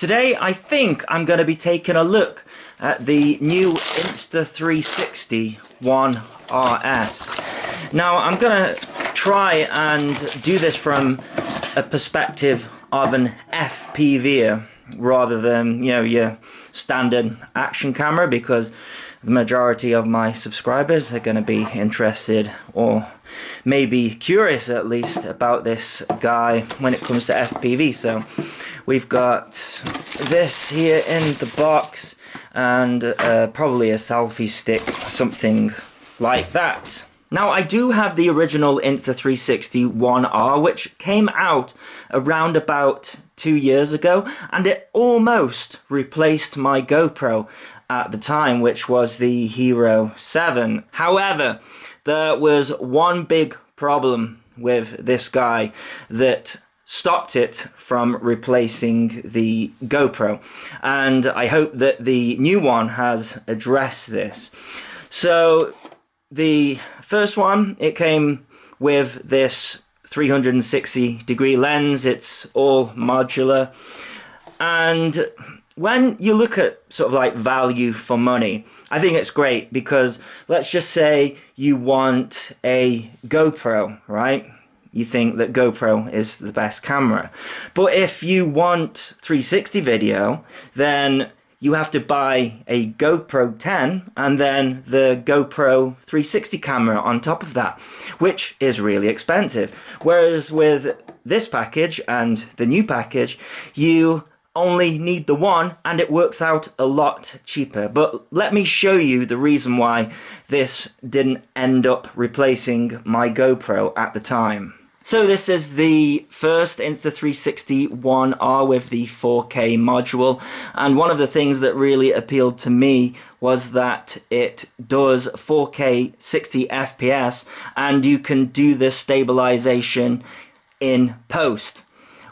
Today I think I'm going to be taking a look at the new Insta360 One RS. Now I'm going to try and do this from a perspective of an FPV rather than, your standard action camera, because the majority of my subscribers are going to be interested, or maybe curious at least, about this guy when it comes to FPV. So we've got this here in the box, and probably a selfie stick, something like that. Now I do have the original Insta360 One R, which came out around about 2 years ago, and it almost replaced my GoPro at the time, which was the Hero 7. However, there was one big problem with this guy that stopped it from replacing the GoPro, and I hope that the new one has addressed this. So the first one, it came with this 360-degree lens. It's all modular, and when you look at sort of like value for money, I think it's great, because let's just say you want a GoPro, right? You think that GoPro is the best camera. But if you want 360 video, then you have to buy a GoPro 10 and then the GoPro 360 camera on top of that, which is really expensive. Whereas with this package and the new package, you only need the one, and it works out a lot cheaper. But let me show you the reason why this didn't end up replacing my GoPro at the time. So this is the first Insta360 One R with the 4K module, and one of the things that really appealed to me was that it does 4K 60 FPS, and you can do the stabilization in post,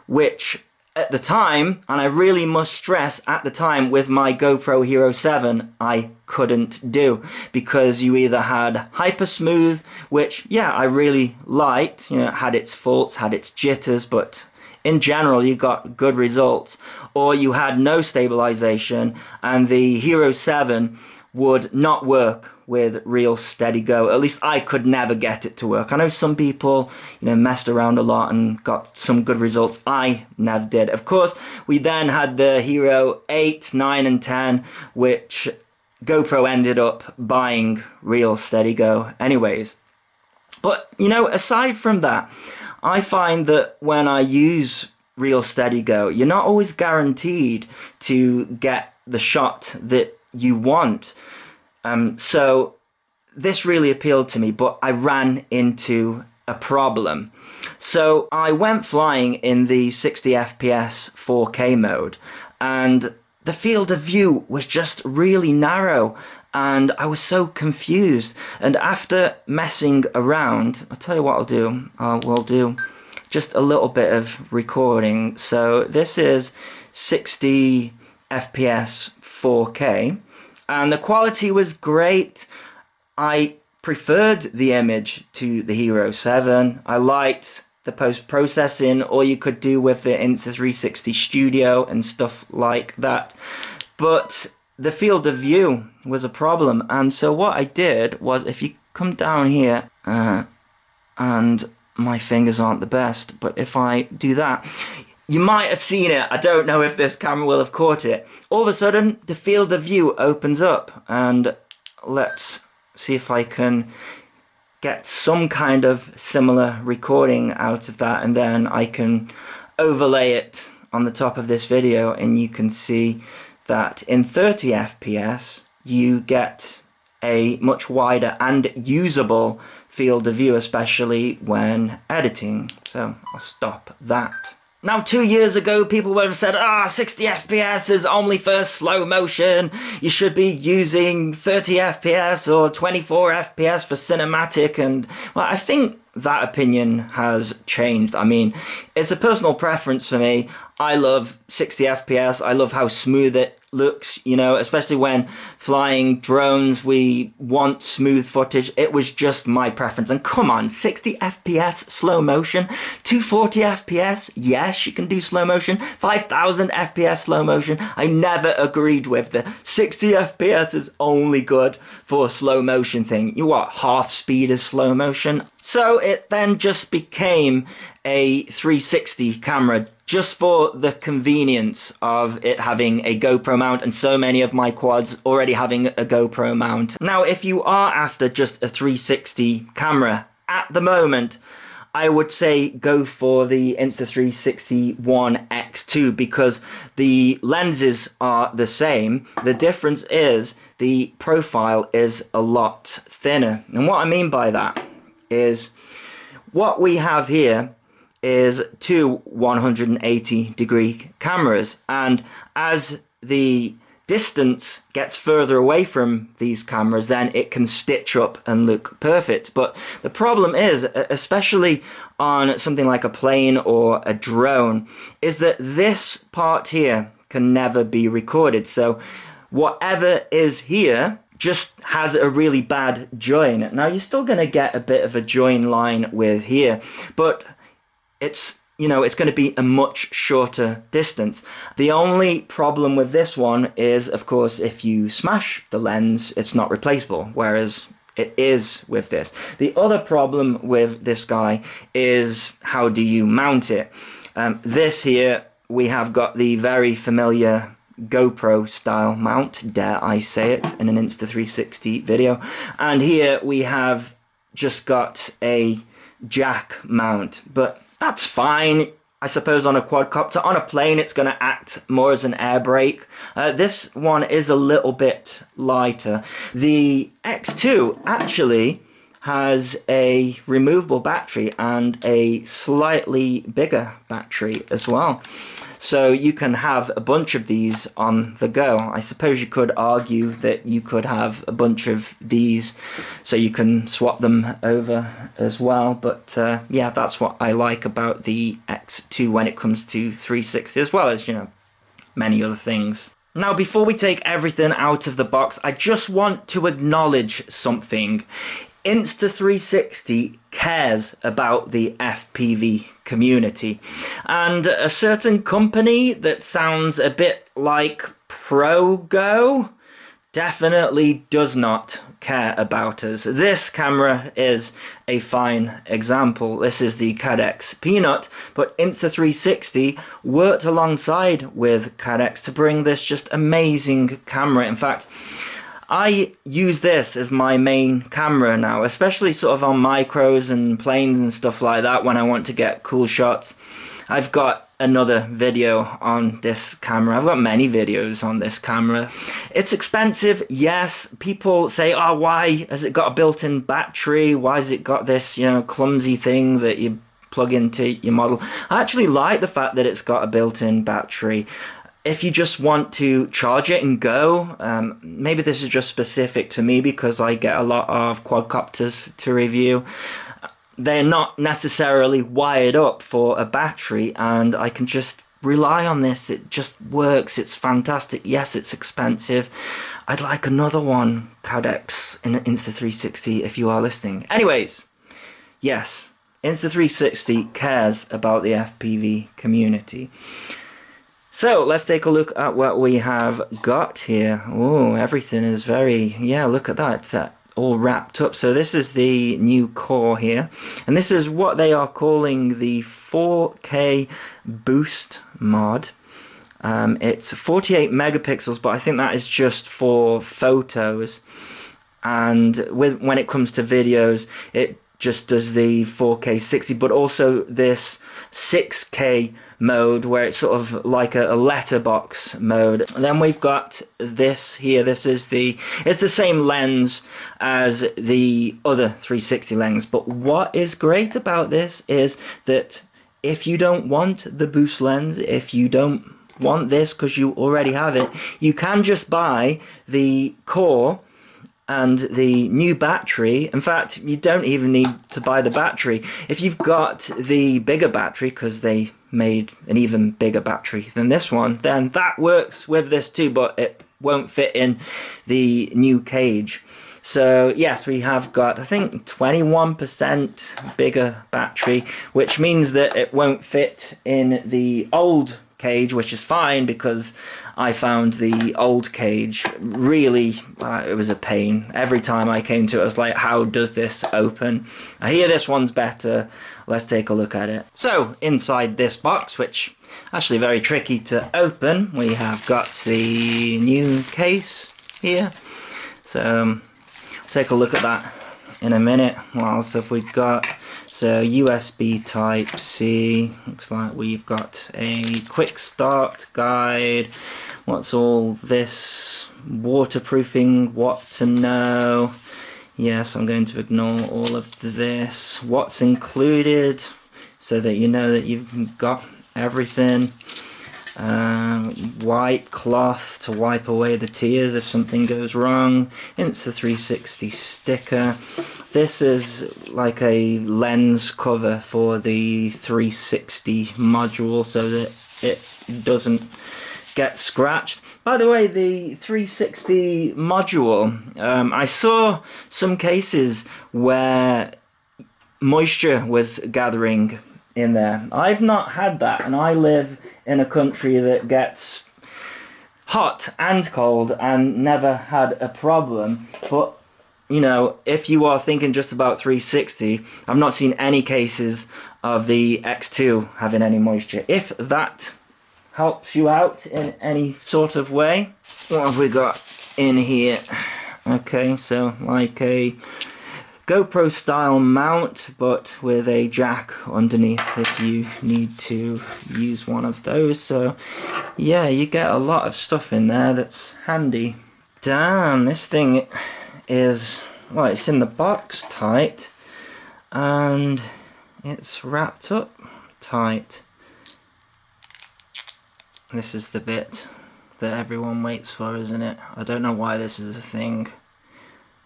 which at the time, and I really must stress at the time, with my GoPro Hero 7 I couldn't do, because you either had hyper smooth, which I really liked, it had its faults, had its jitters, but in general you got good results, or you had no stabilization, and the Hero 7 would not work with real steady go. At least I could never get it to work. I know some people, messed around a lot and got some good results. I never did. Of course, we then had the Hero 8, 9, and 10, which GoPro ended up buying real steady go anyways. But, aside from that, I find that when I use real steady go, you're not always guaranteed to get the shot that you want. So this really appealed to me, but I ran into a problem. So I went flying in the 60 FPS 4K mode, and the field of view was just really narrow, and I was so confused. And after messing around, I'll tell you what I'll do. We'll do just a little bit of recording. So this is 60 FPS 4K. And the quality was great. I preferred the image to the Hero 7. I liked the post-processing, or you could do with the Insta360 Studio and stuff like that. But the field of view was a problem. And so what I did was, if you come down here, and my fingers aren't the best, but if I do that, you might have seen it. I don't know if this camera will have caught it. All of a sudden, the field of view opens up, and let's see if I can get some kind of similar recording out of that, and then I can overlay it on the top of this video, and you can see that in 30 FPS, you get a much wider and usable field of view, especially when editing. So I'll stop that. Now, 2 years ago, people would have said, 60 FPS is only for slow motion. You should be using 30 FPS or 24 FPS for cinematic. And, well, I think that opinion has changed. I mean, it's a personal preference for me. I love 60 FPS. I love how smooth it looks, you know, especially when flying drones, we want smooth footage. It was just my preference. And come on, 60 FPS slow motion, 240 FPS, yes, you can do slow motion, 5000 FPS slow motion. I never agreed with the 60 FPS is only good for slow motion thing. You what, half speed is slow motion? So it then just became a 360 camera, just for the convenience of it having a GoPro mount, and so many of my quads already having a GoPro mount. Now, if you are after just a 360 camera, at the moment, I would say go for the Insta360 One X2, because the lenses are the same. The difference is the profile is a lot thinner. And what I mean by that is what we have here is two 180-degree cameras, and as the distance gets further away from these cameras, then it can stitch up and look perfect. But the problem is, especially on something like a plane or a drone, is that this part here can never be recorded. So whatever is here just has a really bad join. Now you're still going to get a bit of a join line with here, but it's, you know, it's going to be a much shorter distance. The only problem with this one is, of course, if you smash the lens, it's not replaceable, whereas it is with this. The other problem with this guy is, how do you mount it? This here, we have got the very familiar GoPro style mount, dare I say it, in an Insta360 video. And here we have just got a jack mount, but that's fine, I suppose, on a quadcopter. On a plane, it's going to act more as an air brake. This one is a little bit lighter. The X2 actually has a removable battery and a slightly bigger battery as well. So you can have a bunch of these on the go. I suppose you could argue that you could have a bunch of these so you can swap them over as well. But yeah, that's what I like about the X2 when it comes to 360, as well as, you know, many other things. Now, before we take everything out of the box, I just want to acknowledge something. Insta360 cares about the FPV community, and a certain company that sounds a bit like ProGo definitely does not care about us. This camera is a fine example. This is the Cadex Peanut, but Insta360 worked alongside with Cadex to bring this just amazing camera. In fact, I use this as my main camera now, especially sort of on micros and planes and stuff like that when I want to get cool shots. I've got another video on this camera. I've got many videos on this camera. It's expensive, yes. People say, oh, why has it got a built-in battery? Why has it got this, you know, clumsy thing that you plug into your model? I actually like the fact that it's got a built-in battery. If you just want to charge it and go, maybe this is just specific to me because I get a lot of quadcopters to review. They're not necessarily wired up for a battery, and I can just rely on this. It just works. It's fantastic. Yes, it's expensive. I'd like another one, Cadex, in Insta360, if you are listening. Anyways, yes, Insta360 cares about the FPV community. So let's take a look at what we have got here. Oh, everything is very, yeah, look at that. It's all wrapped up. So this is the new core here, and this is what they are calling the 4K boost mod. It's 48 megapixels, but I think that is just for photos, and when it comes to videos, it just does the 4K 60, but also this 6K mode where it's sort of like a letterbox mode. And then we've got this here. This is it's the same lens as the other 360 lens, but what is great about this is that if you don't want the boost lens, if you don't want this because you already have it, you can just buy the core and the new battery. In fact, you don't even need to buy the battery. If you've got the bigger battery, because they made an even bigger battery than this one, then that works with this too, but it won't fit in the new cage. So yes, we have got, I think, 21% bigger battery, which means that it won't fit in the old cage, which is fine because I found the old cage really, it was a pain. Every time I came to it, I was like, how does this open? I hear this one's better. Let's take a look at it. So inside this box, which actually very tricky to open, we have got the new case here. So take a look at that in a minute. What else have we got? So USB type C, looks like we've got a quick start guide. What's all this? Waterproofing, what to know. Yes, I'm going to ignore all of this. What's included, so that you know that you've got everything. White cloth to wipe away the tears if something goes wrong. Insta360 sticker. This is like a lens cover for the 360 module so that it doesn't get scratched. By the way, the 360 module, I saw some cases where moisture was gathering in there. I've not had that, and I live in a country that gets hot and cold and never had a problem. But you know, if you are thinking just about 360, I've not seen any cases of the X2 having any moisture. If that helps you out in any sort of way. What have we got in here? Okay, so like a GoPro style mount, but with a jack underneath if you need to use one of those. So yeah, you get a lot of stuff in there that's handy. Damn, this thing is, well, it's in the box tight and it's wrapped up tight. This is the bit that everyone waits for, isn't it? I don't know why this is a thing.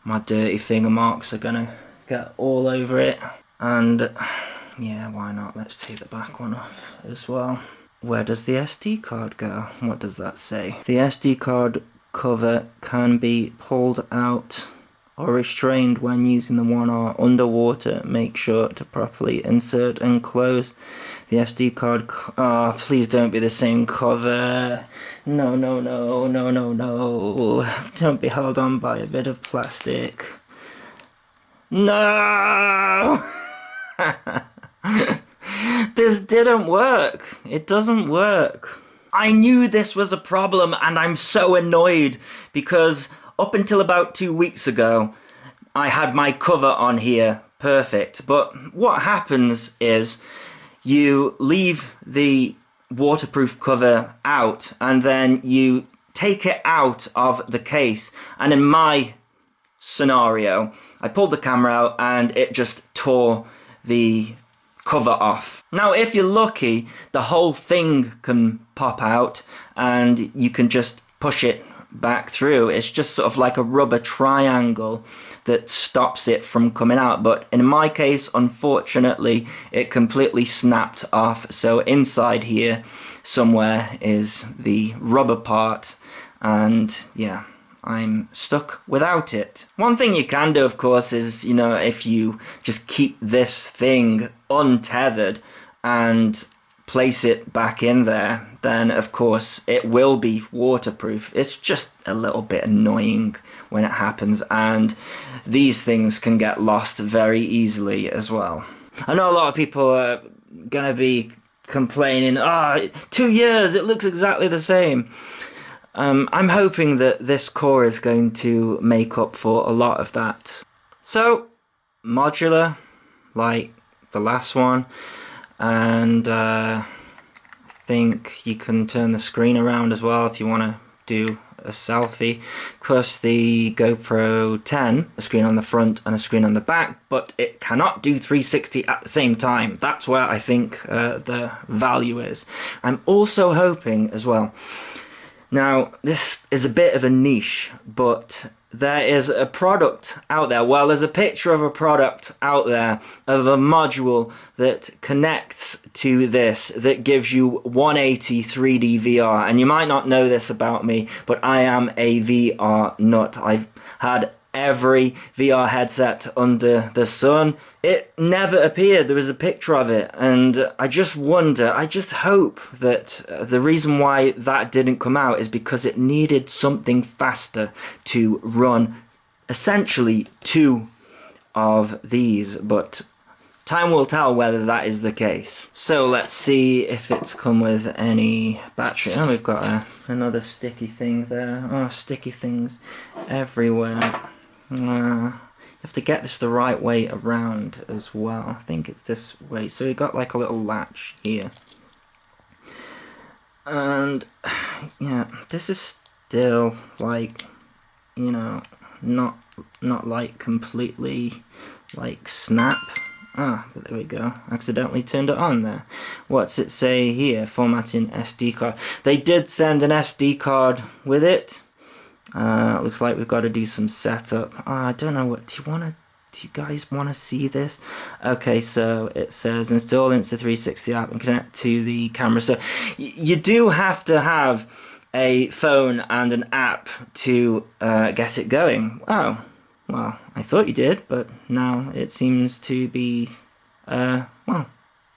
My dirty finger marks are gonna get all over it. And yeah, why not? Let's take the back one off as well. Where does the SD card go? What does that say? The SD card cover can be pulled out or restrained when using the 1R underwater. Make sure to properly insert and close the SD card. Oh, please don't be the same cover. No, no, no, no, no, no. Don't be held on by a bit of plastic. No! This didn't work. It doesn't work. I knew this was a problem, and I'm so annoyed because up until about 2 weeks ago, I had my cover on here perfect. But what happens is you leave the waterproof cover out and then you take it out of the case. And in my scenario, I pulled the camera out and it just tore the cover off. Now, if you're lucky, the whole thing can pop out and you can just push it back through. It's just sort of like a rubber triangle that stops it from coming out, but in my case, unfortunately, it completely snapped off. So inside here somewhere is the rubber part, and yeah, I'm stuck without it. One thing you can do, of course, is, you know, if you just keep this thing untethered and place it back in there, then of course it will be waterproof. It's just a little bit annoying when it happens, and these things can get lost very easily as well. I know a lot of people are gonna be complaining, 2 years, it looks exactly the same. I'm hoping that this core is going to make up for a lot of that. So, modular, like the last one, and I think you can turn the screen around as well if you want to do a selfie. Of course, the GoPro 10, a screen on the front and a screen on the back, but it cannot do 360 at the same time. That's where I think the value is. I'm also hoping as well, now this is a bit of a niche, but there is a product out there. Well, there's a picture of a product out there of a module that connects to this that gives you 180 3D VR. And you might not know this about me, but I am a VR nut. I've had every VR headset under the sun. It never appeared. There was a picture of it, and I just wonder, I just hope that the reason why that didn't come out is because it needed something faster to run essentially two of these, but time will tell whether that is the case. So let's see if it's come with any battery. Oh, we've got another sticky thing there. Oh, sticky things everywhere. You have to get this the right way around as well. I think it's this way. So we've got like a little latch here. And yeah, this is still like, you know, not like completely like snap. Ah, but there we go. Accidentally turned it on there. What's it say here? Formatting SD card. They did send an SD card with it. Looks like we've got to do some setup. I don't know what do you guys want to see this? Okay, so it says install Insta360 app and connect to the camera. So you do have to have a phone and an app to get it going. Oh, well, I thought you did, but now it seems to be well,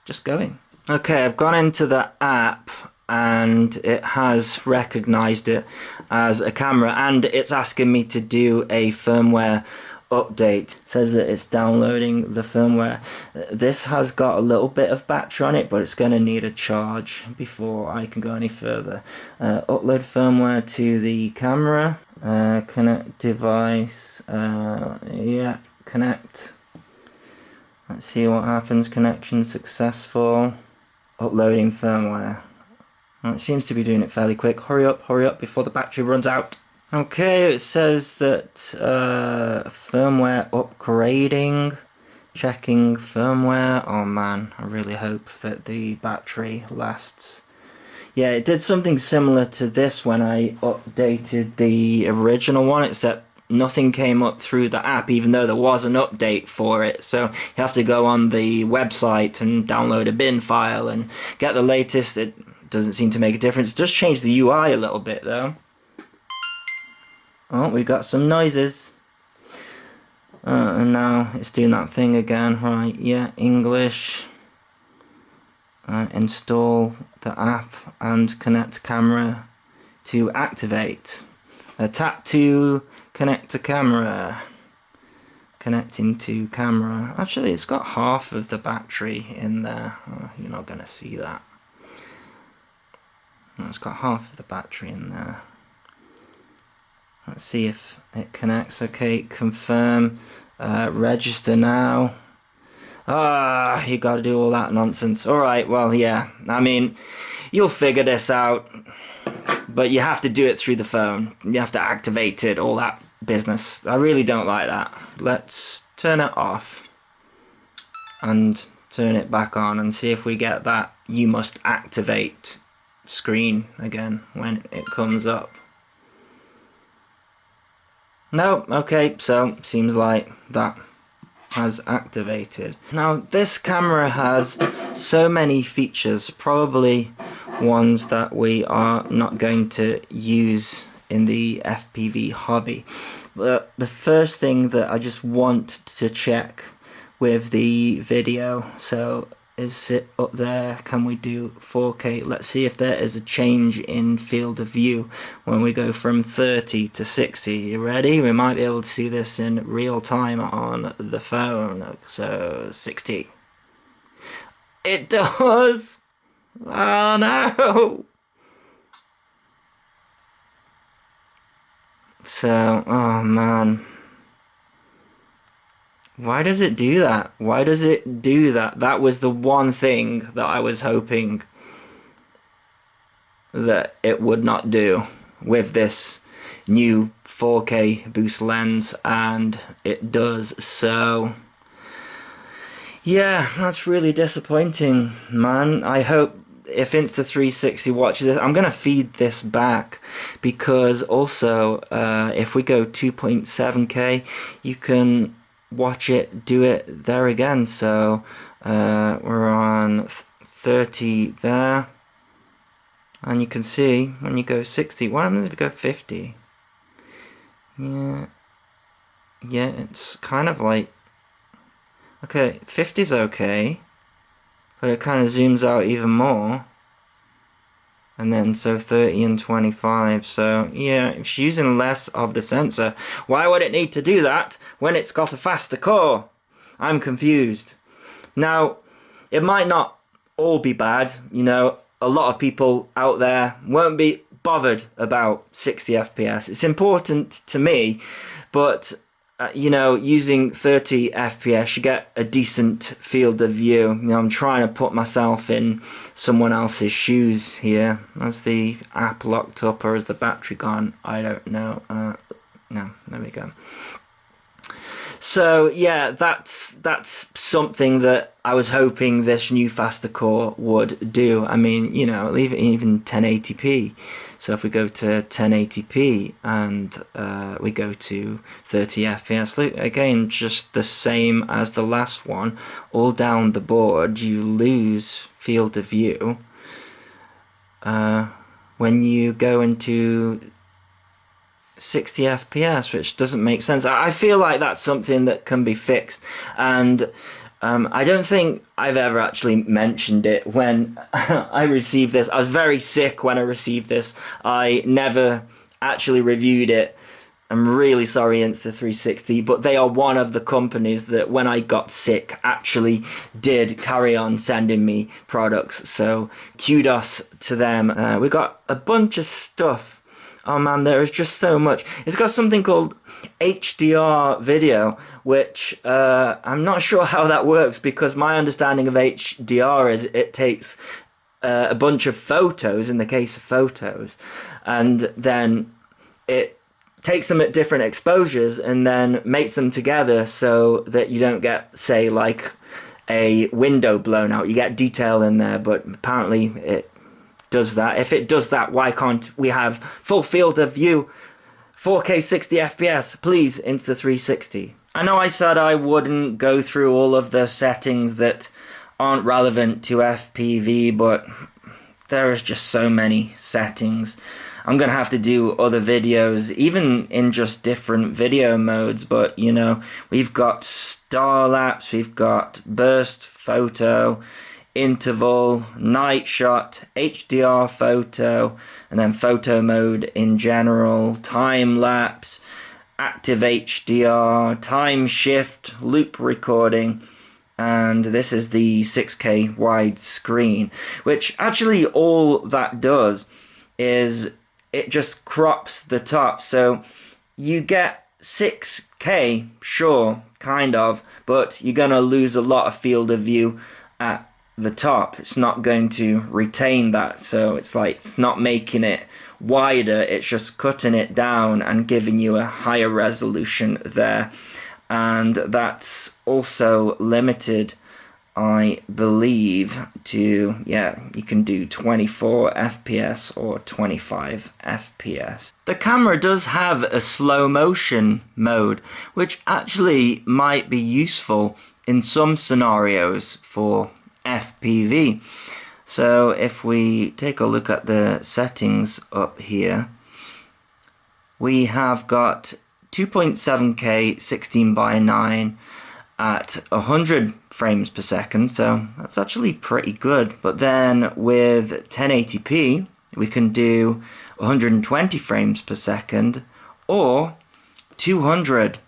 just going. Okay, I've gone into the app and it has recognized it as a camera, and it's asking me to do a firmware update. It says that it's downloading the firmware. This has got a little bit of battery on it, but it's going to need a charge before I can go any further. Upload firmware to the camera. Connect device. Yeah, connect. Let's see what happens. Connection successful. Uploading firmware. Well, it seems to be doing it fairly quick. Hurry up before the battery runs out. Okay, it says that firmware upgrading, checking firmware. Oh man, I really hope that the battery lasts. Yeah, it did something similar to this when I updated the original one, except nothing came up through the app, even though there was an update for it. So you have to go on the website and download a bin file and get the latest. It doesn't seem to make a difference. It does change the UI a little bit though. Oh, we got some noises. And now it's doing that thing again. Right, yeah, English. Install the app and connect camera to activate. Tap to connect to camera. Connecting to camera. Actually, it's got half of the battery in there. Oh, you're not going to see that. It's got half of the battery in there. Let's see if it connects. Okay, confirm. Register now. Ah, you got to do all that nonsense. Alright, well, yeah. I mean, you'll figure this out. But you have to do it through the phone. You have to activate it, all that business. I really don't like that. Let's turn it off. And turn it back on and see if we get that "you must activate" screen again when it comes up. No, okay, so seems like that has activated. Now this camera has so many features, probably ones that we are not going to use in the FPV hobby. But the first thing that I just want to check with the video, so is it up there? Can we do 4K? Let's see if there is a change in field of view when we go from 30 to 60. You ready? We might be able to see this in real time on the phone. So 60. It does! Oh no! So, oh man. Why does it do that? Why does it do that? That was the one thing that I was hoping that it would not do with this new 4K boost lens, and it does. So yeah, that's really disappointing, man. I hope if Insta360 watches this, I'm going to feed this back, because also if we go 2.7K, you can watch it do it there again. So we're on 30 there, and you can see when you go 60, what happens if you go 50? Yeah, it's kind of like, okay, 50's okay, but it kind of zooms out even more. And then so 30 and 25, so yeah, it's using less of the sensor. Why would it need to do that when it's got a faster core? I'm confused. Now, it might not all be bad, you know, a lot of people out there won't be bothered about 60 FPS. It's important to me, but you know, using 30 FPS, you get a decent field of view. You know, I'm trying to put myself in someone else's shoes here. Has the app locked up or is the battery gone? I don't know. No, there we go. So yeah, that's something that I was hoping this new faster core would do. I mean, you know, even 1080p. So if we go to 1080p and we go to 30 FPS, look, again, just the same as the last one, all down the board, you lose field of view when you go into 60 FPS, which doesn't make sense. I feel like that's something that can be fixed, and I don't think I've ever actually mentioned it when I received this. I was very sick when I received this. I never actually reviewed it. I'm really sorry, Insta360, but they are one of the companies that when I got sick actually did carry on sending me products, so kudos to them. We got a bunch of stuff. Oh man, there is just so much. It's got something called HDR video, which I'm not sure how that works, because my understanding of HDR is it takes a bunch of photos, in the case of photos, and then it takes them at different exposures and then makes them together so that you don't get, say, like a window blown out. You get detail in there, but apparently it does that. If it does that, why can't we have full field of view, 4K 60 FPS, please, Insta360? I know I said I wouldn't go through all of the settings that aren't relevant to FPV, but there is just so many settings. I'm gonna have to do other videos, even in just different video modes, but you know, we've got star lapse, we've got burst photo, interval, night shot, HDR photo, and then photo mode in general, time lapse, active HDR, time shift, loop recording, and this is the 6K wide screen, which actually all that does is it just crops the top, so you get 6K, sure, kind of, but you're gonna lose a lot of field of view at the top. It's not going to retain that, so it's like it's not making it wider, it's just cutting it down and giving you a higher resolution there, and that's also limited, I believe, to, yeah, you can do 24 FPS or 25 FPS. The camera does have a slow motion mode, which actually might be useful in some scenarios for FPV. So if we take a look at the settings up here, we have got 2.7K 16:9 at 100 frames per second, so that's actually pretty good. But then with 1080p we can do 120 frames per second or 200,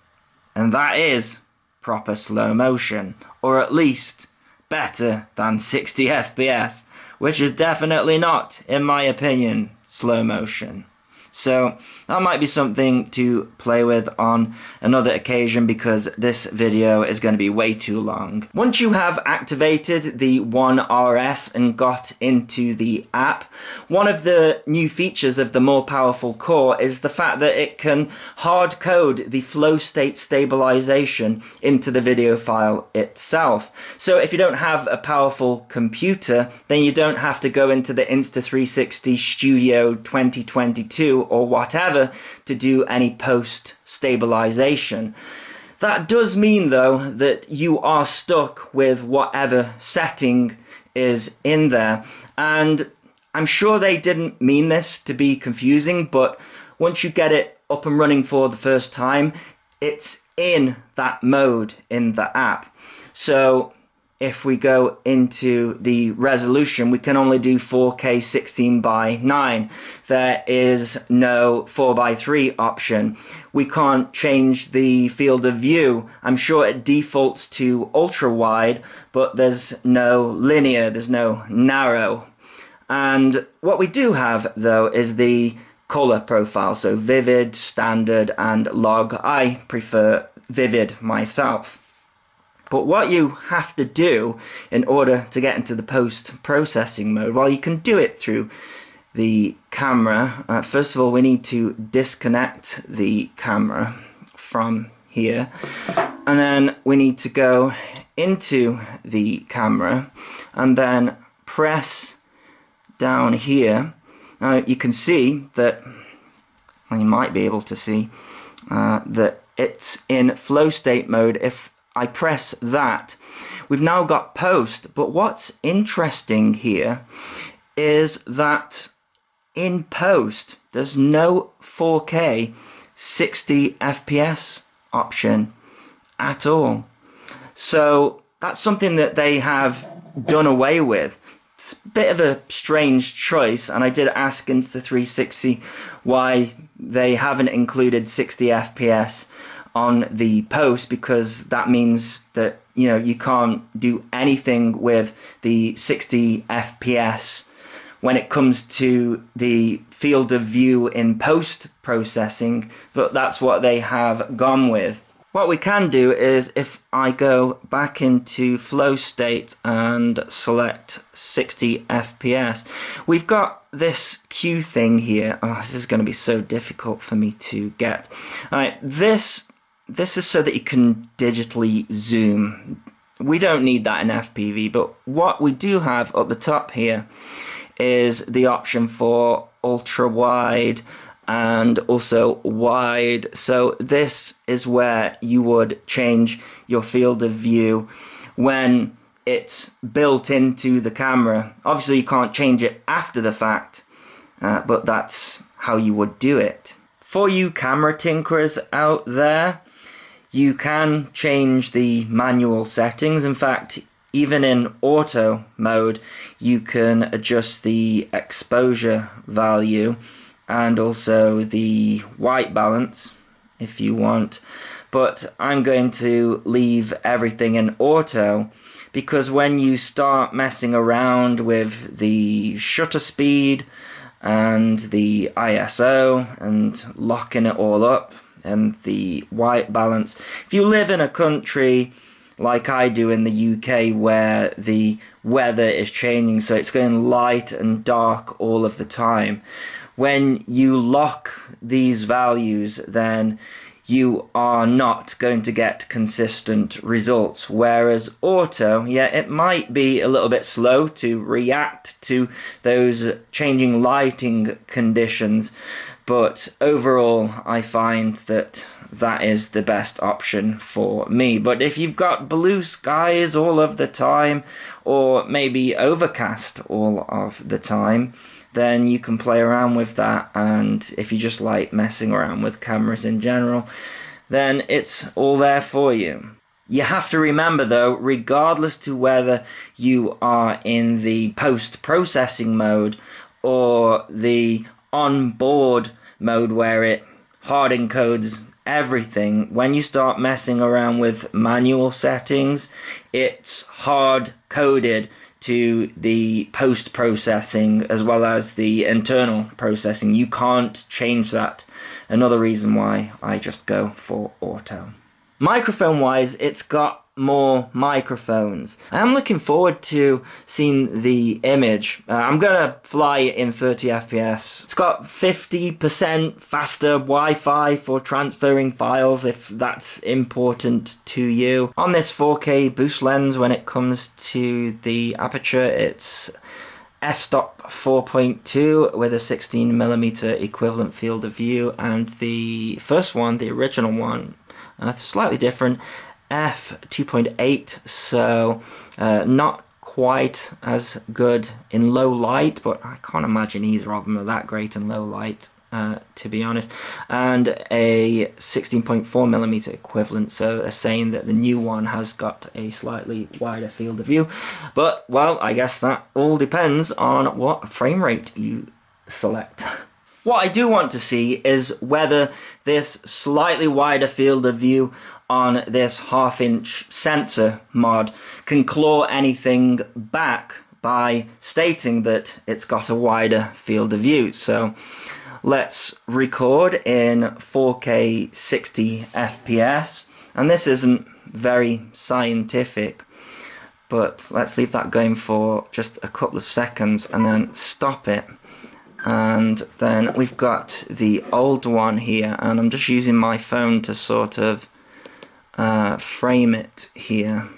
and that is proper slow motion, or at least better than 60 FPS, which is definitely not, in my opinion, slow motion. So that might be something to play with on another occasion, because this video is going to be way too long. Once you have activated the One RS and got into the app, one of the new features of the more powerful core is the fact that it can hard code the FlowState stabilization into the video file itself. So if you don't have a powerful computer, then you don't have to go into the Insta360 Studio 2022 or whatever to do any post stabilization. That does mean though that you are stuck with whatever setting is in there, and I'm sure they didn't mean this to be confusing, but once you get it up and running for the first time, it's in that mode in the app. So if we go into the resolution, we can only do 4K 16:9. There is no 4:3 option. We can't change the field of view. I'm sure it defaults to ultra wide, but there's no linear, there's no narrow. And what we do have though is the color profile, so vivid, standard, and log. I prefer vivid myself. But what you have to do in order to get into the post-processing mode, well, you can do it through the camera. First of all, we need to disconnect the camera from here. And then we need to go into the camera and then press down here. Now you can see that, well, you might be able to see that it's in FlowState mode. If I press that, we've now got post. But what's interesting here is that in post there's no 4K 60 FPS option at all. So that's something that they have done away with. It's a bit of a strange choice, and I did ask Insta360 why they haven't included 60 FPS on the post, because that means that, you know, you can't do anything with the 60 FPS when it comes to the field of view in post processing, but that's what they have gone with. What we can do is, if I go back into FlowState and select 60 FPS, we've got this Q thing here. Oh, this is going to be so difficult for me to get. All right, this is so that you can digitally zoom. We don't need that in FPV, but what we do have up the top here is the option for ultra wide and also wide. So this is where you would change your field of view when it's built into the camera. Obviously you can't change it after the fact, but that's how you would do it. For you camera tinkerers out there, you can change the manual settings. In fact, even in auto mode, you can adjust the exposure value and also the white balance if you want. But I'm going to leave everything in auto, because when you start messing around with the shutter speed and the ISO and locking it all up and the white balance, if you live in a country like I do in the UK where the weather is changing, so it's going light and dark all of the time, when you lock these values, then you are not going to get consistent results. Whereas auto, yeah, it might be a little bit slow to react to those changing lighting conditions, but overall I find that that is the best option for me. But if you've got blue skies all of the time, or maybe overcast all of the time, then you can play around with that. And if you just like messing around with cameras in general, then it's all there for you. You have to remember though, regardless to whether you are in the post-processing mode or the on-board mode where it hard encodes everything, when you start messing around with manual settings, it's hard coded to the post-processing as well as the internal processing. You can't change that. Another reason why I just go for auto. Microphone wise, it's got more microphones. I'm looking forward to seeing the image. I'm gonna fly it in 30 FPS. It's got 50% faster Wi-Fi for transferring files if that's important to you. On this 4K boost lens, when it comes to the aperture, it's f-stop 4.2 with a 16mm equivalent field of view, and the first one, the original one, slightly different, f2.8, so not quite as good in low light, but I can't imagine either of them are that great in low light, to be honest, and a 16.4mm equivalent, so they're saying that the new one has got a slightly wider field of view, but, well, I guess that all depends on what frame rate you select. What I do want to see is whether this slightly wider field of view on this 1/2" sensor mod can claw anything back by stating that it's got a wider field of view. So let's record in 4K 60 FPS, and this isn't very scientific, but let's leave that going for just a couple of seconds and then stop it. And then we've got the old one here, and I'm just using my phone to sort of frame it here.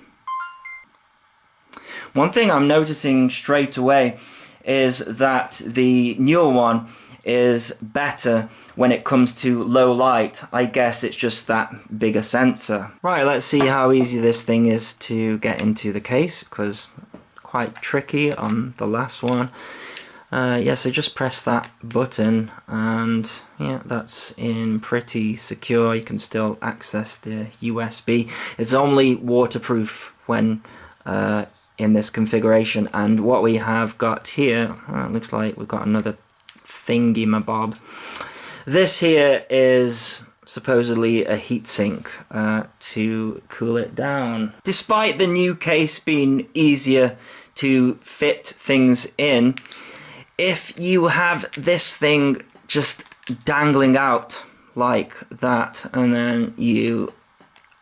One thing I'm noticing straight away is that the newer one is better when it comes to low light. I guess it's just that bigger sensor. Right, let's see how easy this thing is to get into the case, because quite tricky on the last one. Yeah, so just press that button and yeah, that's in pretty secure. You can still access the USB. It's only waterproof when in this configuration, and what we have got here, looks like we've got another thingy-mabob. This here is supposedly a heatsink to cool it down. Despite the new case being easier to fit things in, if you have this thing just dangling out like that and then you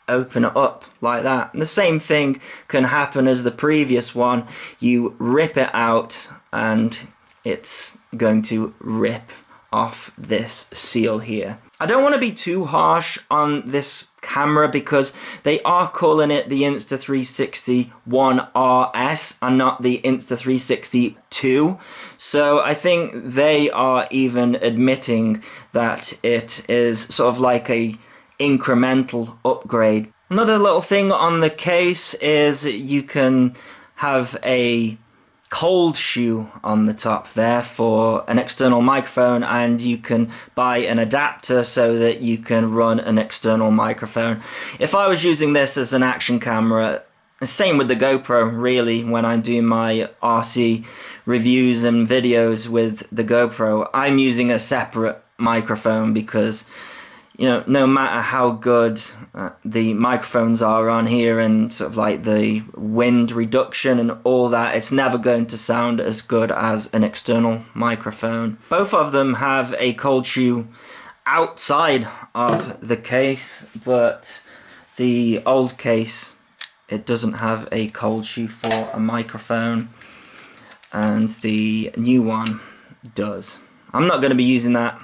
open it up like that, and the same thing can happen as the previous one, you rip it out and it's going to rip off this seal here. I don't want to be too harsh on this camera because they are calling it the Insta360 One RS and not the Insta360 2. So I think they are even admitting that it is sort of like a incremental upgrade. Another little thing on the case is you can have a cold shoe on the top there for an external microphone, and you can buy an adapter so that you can run an external microphone. If I was using this as an action camera, same with the GoPro really, when I'm doing my RC reviews and videos with the GoPro, I'm using a separate microphone because, you know, no matter how good the microphones are on here and sort of like the wind reduction and all that, it's never going to sound as good as an external microphone. Both of them have a cold shoe outside of the case, but the old case, it doesn't have a cold shoe for a microphone, and the new one does. I'm not going to be using that,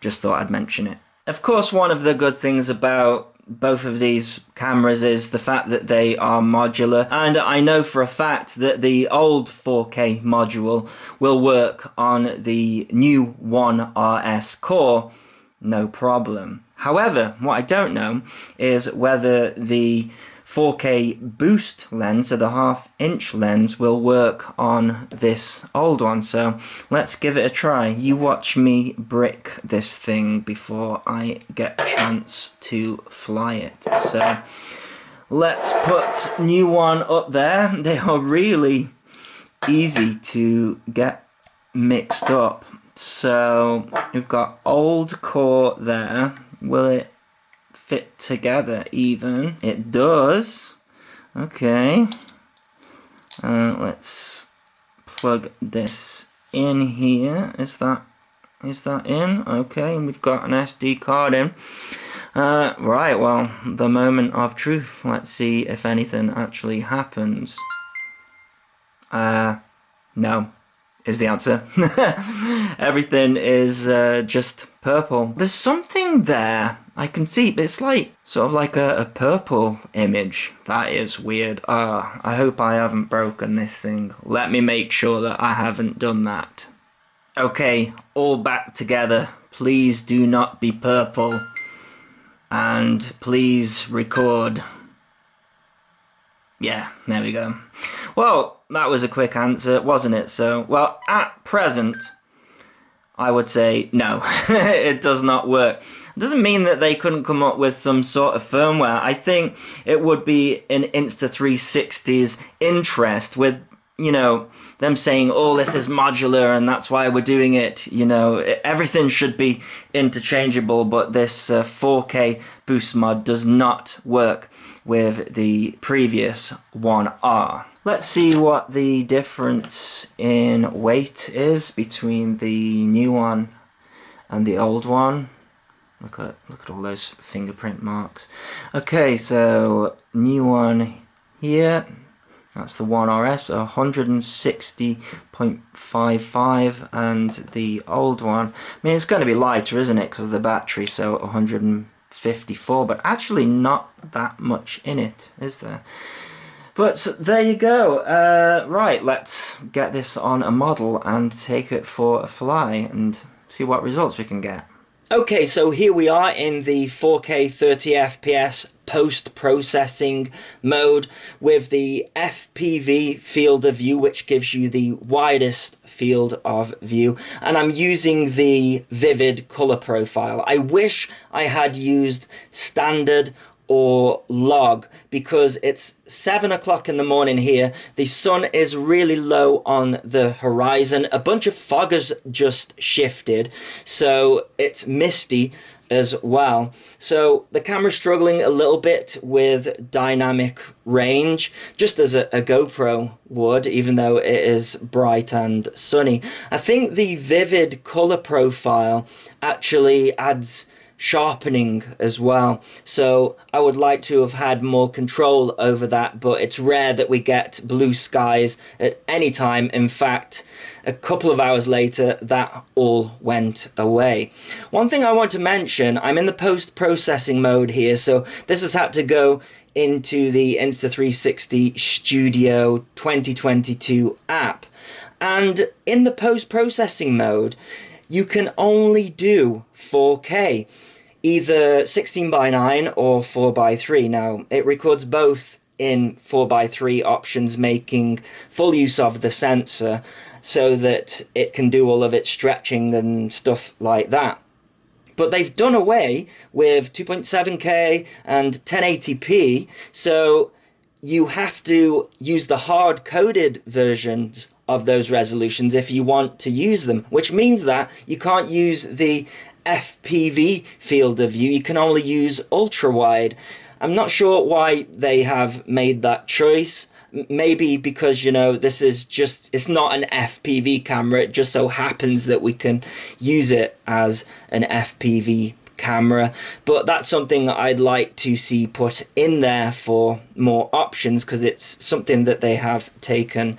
just thought I'd mention it. Of course, one of the good things about both of these cameras is the fact that they are modular, and I know for a fact that the old 4K module will work on the new One RS core, no problem. However, what I don't know is whether the 4K boost lens, so the 1/2" lens, will work on this old one. So let's give it a try. You watch me brick this thing before I get a chance to fly it. So let's put new one up there. They are really easy to get mixed up. So we've got old core there. Will it fit together even? It does. Okay, Let's plug this in here. Is that in? Okay, and we've got an SD card in. Right, well, the moment of truth. Let's see if anything actually happens. No, is the answer. Everything is just purple. There's something there I can see, but it's like sort of like a purple image. That is weird. I hope I haven't broken this thing. Let me make sure that I haven't done that. Okay, all back together. Please do not be purple. And please record. Yeah, there we go. Well, that was a quick answer, wasn't it? So, well, at present, I would say no. It does not work. It doesn't mean that they couldn't come up with some sort of firmware. I think it would be in Insta360's interest with, you know, them saying, oh, this is modular and that's why we're doing it. You know, everything should be interchangeable, but this 4K boost mod does not work with the previous 1R. Let's see what the difference in weight is between the new one and the old one. Look at all those fingerprint marks. Okay, so new one here. That's the 1RS, 160.55, and the old one, I mean, it's going to be lighter, isn't it, because of the battery, so 154, but actually not that much in it, is there? But there you go. Right, let's get this on a model and take it for a fly and see what results we can get. Okay, so here we are in the 4K 30 FPS post-processing mode with the FPV field of view, which gives you the widest field of view, and I'm using the vivid color profile. I wish I had used standard or log because it's 7 o'clock in the morning here. The sun is really low on the horizon. A bunch of fog has just shifted, so it's misty as well. So the camera's struggling a little bit with dynamic range, just as a GoPro would, even though it is bright and sunny. I think the vivid color profile actually adds sharpening as well, so I would like to have had more control over that, but it's rare that we get blue skies at any time. In fact, a couple of hours later that all went away. One thing I want to mention, I'm in the post-processing mode here, so this has had to go into the Insta360 Studio 2022 app, and in the post-processing mode you can only do 4K, either 16:9 or 4:3. Now, it records both in 4:3 options, making full use of the sensor so that it can do all of its stretching and stuff like that. But they've done away with 2.7K and 1080p, so you have to use the hard-coded versions of those resolutions if you want to use them, which means that you can't use the FPV field of view. You can only use ultra-wide. I'm not sure why they have made that choice. Maybe because, you know, this is just, it's not an FPV camera, it just so happens that we can use it as an FPV camera, but that's something that I'd like to see put in there for more options, because it's something that they have taken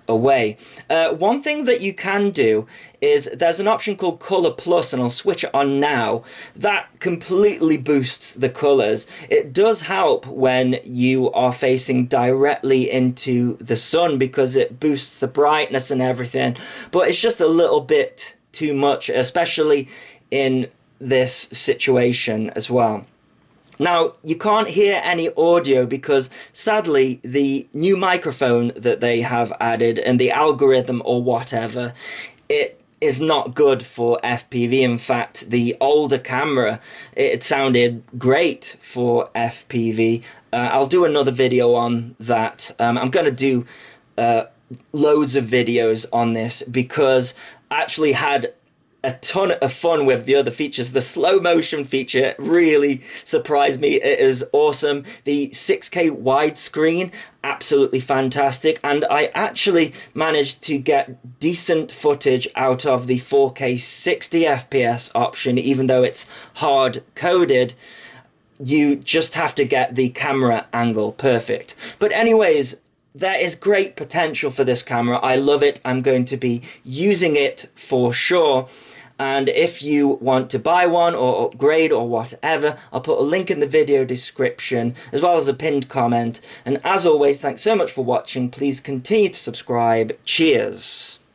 away. One thing that you can do is there's an option called Color Plus, and I'll switch it on now. That completely boosts the colors. It does help when you are facing directly into the sun because it boosts the brightness and everything, but it's just a little bit too much, especially in this situation as well. Now, you can't hear any audio because, sadly, the new microphone that they have added and the algorithm or whatever, it is not good for FPV. In fact, the older camera, it sounded great for FPV. I'll do another video on that. I'm going to do loads of videos on this because I actually had a ton of fun with the other features. The slow motion feature really surprised me. It is awesome. The 6K widescreen, absolutely fantastic. And I actually managed to get decent footage out of the 4K 60 FPS option, even though it's hard coded. You just have to get the camera angle perfect. But anyways, there is great potential for this camera. I love it. I'm going to be using it for sure. And if you want to buy one or upgrade or whatever, I'll put a link in the video description as well as a pinned comment. And as always, thanks so much for watching. Please continue to subscribe. Cheers.